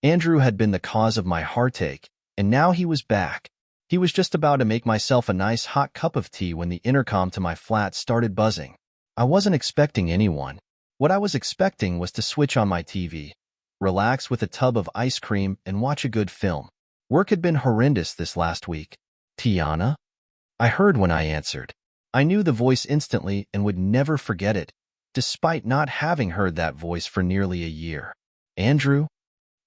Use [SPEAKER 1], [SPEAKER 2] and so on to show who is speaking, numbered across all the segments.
[SPEAKER 1] Andrew had been the cause of my heartache, and now he was back. He was just about to make myself a nice hot cup of tea when the intercom to my flat started buzzing. I wasn't expecting anyone. What I was expecting was to switch on my TV, relax with a tub of ice cream, and watch a good film. Work had been horrendous this last week. Tiana? I heard when I answered. I knew the voice instantly and would never forget it, despite not having heard that voice for nearly a year. Andrew?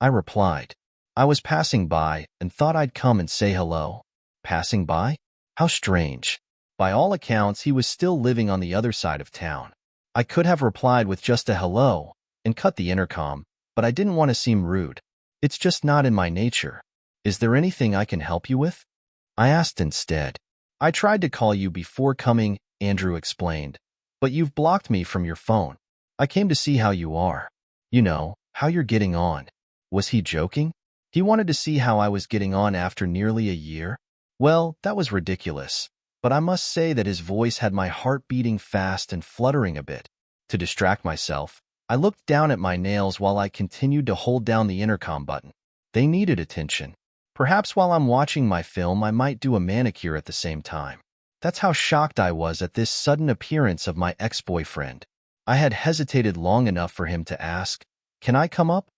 [SPEAKER 1] I replied. I was passing by and thought I'd come and say hello. Passing by? How strange. By all accounts, he was still living on the other side of town. I could have replied with just a hello and cut the intercom, but I didn't want to seem rude. It's just not in my nature. Is there anything I can help you with? I asked instead. I tried to call you before coming, Andrew explained, but you've blocked me from your phone. I came to see how you are. You know, how you're getting on. Was he joking? He wanted to see how I was getting on after nearly a year? Well, that was ridiculous, but I must say that his voice had my heart beating fast and fluttering a bit. To distract myself, I looked down at my nails while I continued to hold down the intercom button. They needed attention. Perhaps while I'm watching my film, I might do a manicure at the same time. That's how shocked I was at this sudden appearance of my ex-boyfriend. I had hesitated long enough for him to ask, "Can I come up?"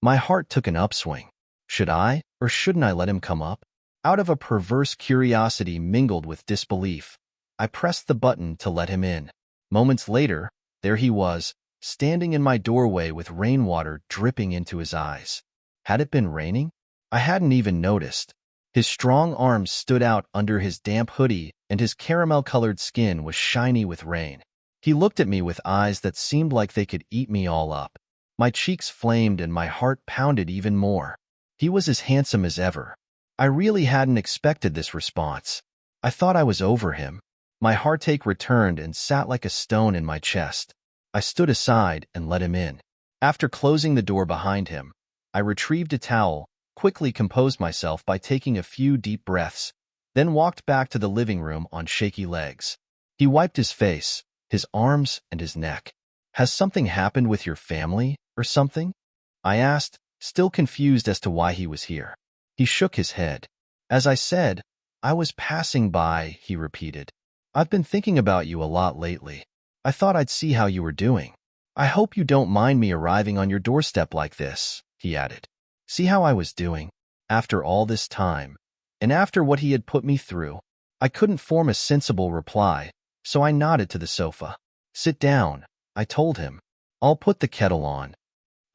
[SPEAKER 1] My heart took an upswing. Should I or shouldn't I let him come up? Out of a perverse curiosity mingled with disbelief, I pressed the button to let him in. Moments later, there he was, standing in my doorway with rainwater dripping into his eyes. Had it been raining? I hadn't even noticed. His strong arms stood out under his damp hoodie, and his caramel-colored skin was shiny with rain. He looked at me with eyes that seemed like they could eat me all up. My cheeks flamed and my heart pounded even more. He was as handsome as ever. I really hadn't expected this response. I thought I was over him. My heartache returned and sat like a stone in my chest. I stood aside and let him in. After closing the door behind him, I retrieved a towel, quickly composed myself by taking a few deep breaths, then walked back to the living room on shaky legs. He wiped his face, his arms, and his neck. "Has something happened with your family, or something?" I asked, still confused as to why he was here. He shook his head. "As I said, I was passing by," he repeated. "I've been thinking about you a lot lately. I thought I'd see how you were doing. I hope you don't mind me arriving on your doorstep like this," he added. See how I was doing? After all this time, and after what he had put me through, I couldn't form a sensible reply, so I nodded to the sofa. "Sit down," I told him. "I'll put the kettle on."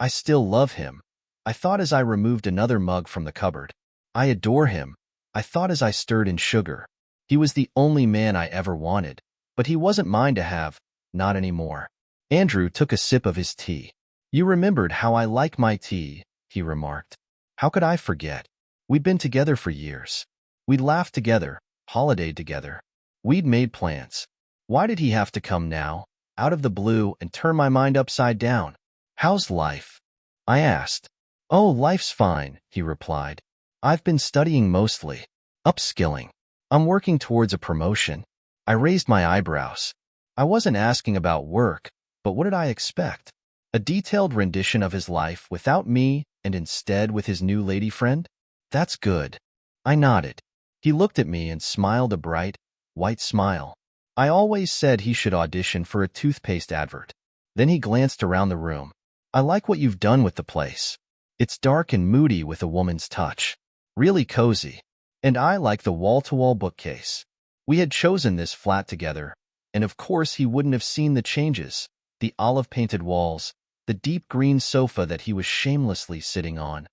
[SPEAKER 1] I still love him, I thought as I removed another mug from the cupboard. I adore him, I thought as I stirred in sugar. He was the only man I ever wanted, but he wasn't mine to have, not anymore. Andrew took a sip of his tea. "You remembered how I like my tea," he remarked. "How could I forget? We'd been together for years. We'd laughed together, holidayed together. We'd made plans. Why did he have to come now, out of the blue, and turn my mind upside down? How's life?" I asked. "Oh, life's fine," he replied. "I've been studying mostly. Upskilling. I'm working towards a promotion." I raised my eyebrows. I wasn't asking about work, but what did I expect? A detailed rendition of his life without me and instead with his new lady friend? That's good. I nodded. He looked at me and smiled a bright, white smile. I always said he should audition for a toothpaste advert. Then he glanced around the room. "I like what you've done with the place. It's dark and moody with a woman's touch. Really cozy. And I like the wall-to-wall bookcase." We had chosen this flat together, and of course he wouldn't have seen the changes, the olive-painted walls, the deep green sofa that he was shamelessly sitting on.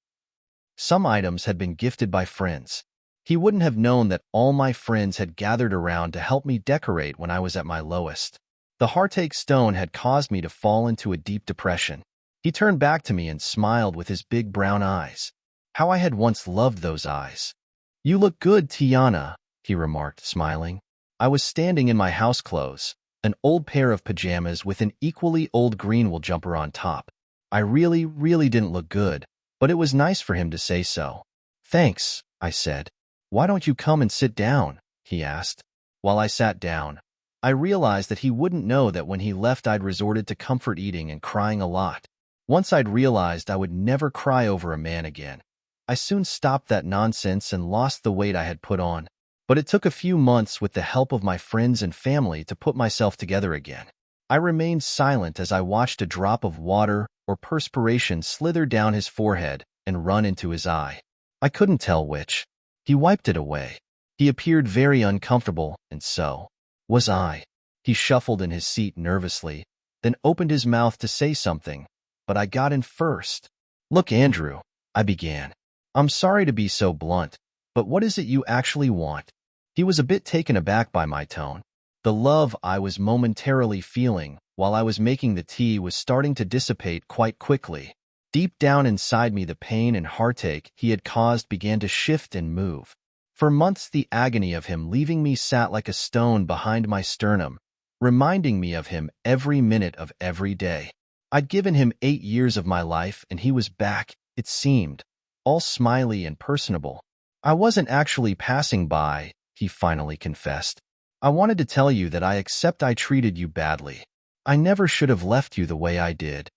[SPEAKER 1] Some items had been gifted by friends. He wouldn't have known that all my friends had gathered around to help me decorate when I was at my lowest. The heartache stone had caused me to fall into a deep depression. He turned back to me and smiled with his big brown eyes. How I had once loved those eyes. "You look good, Tiana," he remarked, smiling. I was standing in my house clothes, an old pair of pajamas with an equally old green wool jumper on top. I really didn't look good, but it was nice for him to say so. "Thanks," I said. "Why don't you come and sit down?" he asked. While I sat down, I realized that he wouldn't know that when he left I'd resorted to comfort eating and crying a lot. Once I'd realized I would never cry over a man again, I soon stopped that nonsense and lost the weight I had put on. But it took a few months with the help of my friends and family to put myself together again. I remained silent as I watched a drop of water or perspiration slither down his forehead and run into his eye. I couldn't tell which. He wiped it away. He appeared very uncomfortable, and so was I. He shuffled in his seat nervously, then opened his mouth to say something, but I got in first. "Look, Andrew," I began. "I'm sorry to be so blunt, but what is it you actually want?" He was a bit taken aback by my tone. The love I was momentarily feeling while I was making the tea was starting to dissipate quite quickly. Deep down inside me, the pain and heartache he had caused began to shift and move. For months, the agony of him leaving me sat like a stone behind my sternum, reminding me of him every minute of every day. I'd given him 8 years of my life, and he was back, it seemed, all smiley and personable. "I wasn't actually passing by," he finally confessed. "I wanted to tell you that I accept I treated you badly. I never should have left you the way I did."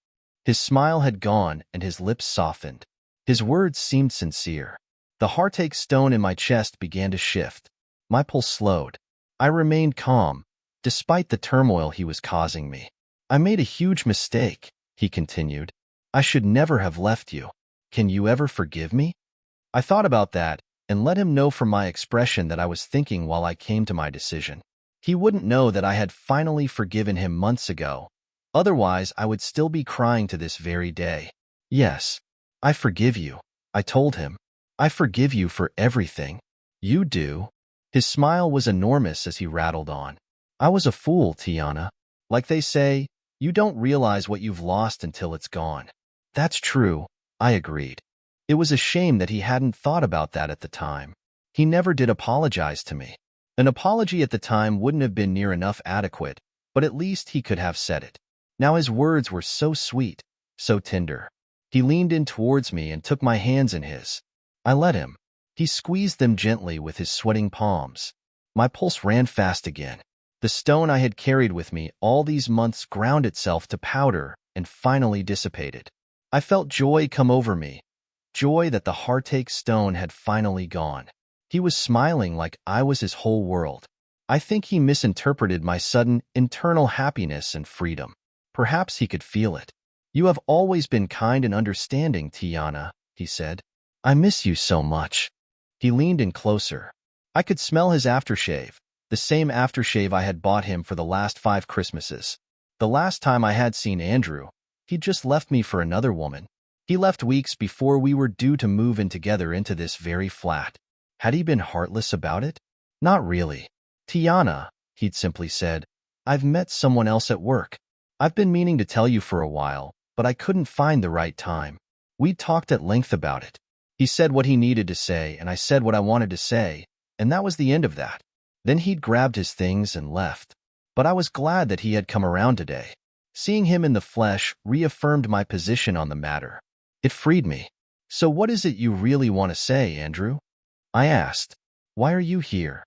[SPEAKER 1] His smile had gone and his lips softened. His words seemed sincere. The heartache stone in my chest began to shift. My pulse slowed. I remained calm, despite the turmoil he was causing me. "I made a huge mistake," he continued. "I should never have left you. Can you ever forgive me?" I thought about that and let him know from my expression that I was thinking while I came to my decision. He wouldn't know that I had finally forgiven him months ago. Otherwise, I would still be crying to this very day. "Yes, I forgive you," I told him. "I forgive you for everything." "You do?" His smile was enormous as he rattled on. "I was a fool, Tiana. Like they say, you don't realize what you've lost until it's gone." "That's true," I agreed. It was a shame that he hadn't thought about that at the time. He never did apologize to me. An apology at the time wouldn't have been near enough adequate, but at least he could have said it. Now his words were so sweet, so tender. He leaned in towards me and took my hands in his. I let him. He squeezed them gently with his sweating palms. My pulse ran fast again. The stone I had carried with me all these months ground itself to powder and finally dissipated. I felt joy come over me, joy that the heartache stone had finally gone. He was smiling like I was his whole world. I think he misinterpreted my sudden internal happiness and freedom. Perhaps he could feel it. "You have always been kind and understanding, Tiana," he said. "I miss you so much." He leaned in closer. I could smell his aftershave, the same aftershave I had bought him for the last 5 Christmases. The last time I had seen Andrew, he'd just left me for another woman. He left weeks before we were due to move in together into this very flat. Had he been heartless about it? Not really. "Tiana," he'd simply said, "I've met someone else at work. I've been meaning to tell you for a while, but I couldn't find the right time." We talked at length about it. He said what he needed to say, and I said what I wanted to say, and that was the end of that. Then he'd grabbed his things and left. But I was glad that he had come around today. Seeing him in the flesh reaffirmed my position on the matter. It freed me. "So what is it you really want to say, Andrew?" I asked. "Why are you here?"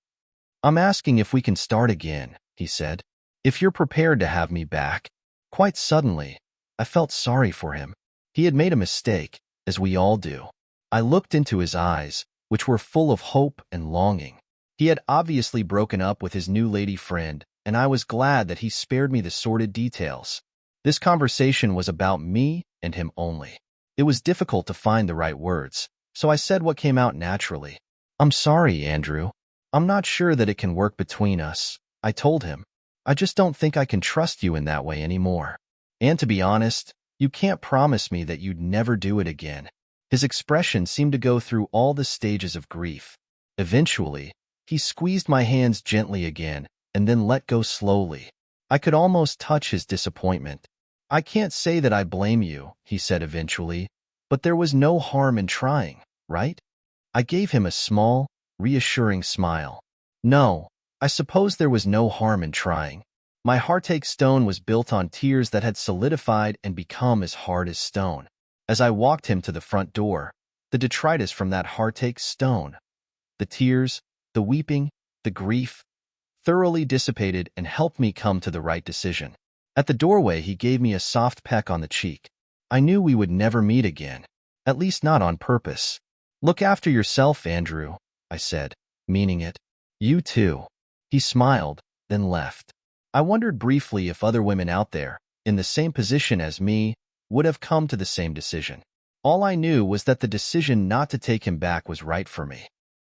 [SPEAKER 1] "I'm asking if we can start again," he said. "If you're prepared to have me back." Quite suddenly, I felt sorry for him. He had made a mistake, as we all do. I looked into his eyes, which were full of hope and longing. He had obviously broken up with his new lady friend, and I was glad that he spared me the sordid details. This conversation was about me and him only. It was difficult to find the right words, so I said what came out naturally. "I'm sorry, Andrew. I'm not sure that it can work between us," I told him. "I just don't think I can trust you in that way anymore. And to be honest, you can't promise me that you'd never do it again." His expression seemed to go through all the stages of grief. Eventually, he squeezed my hands gently again and then let go slowly. I could almost touch his disappointment. "I can't say that I blame you," he said eventually, "but there was no harm in trying, right?" I gave him a small, reassuring smile. "No, I suppose there was no harm in trying." My heartache stone was built on tears that had solidified and become as hard as stone. As I walked him to the front door, the detritus from that heartache stone, the tears, the weeping, the grief, thoroughly dissipated and helped me come to the right decision. At the doorway, he gave me a soft peck on the cheek. I knew we would never meet again, at least not on purpose. Look after yourself, Andrew, I said, meaning it. You too. He smiled, then left. I wondered briefly if other women out there, in the same position as me, would have come to the same decision. All I knew was that the decision not to take him back was right for me.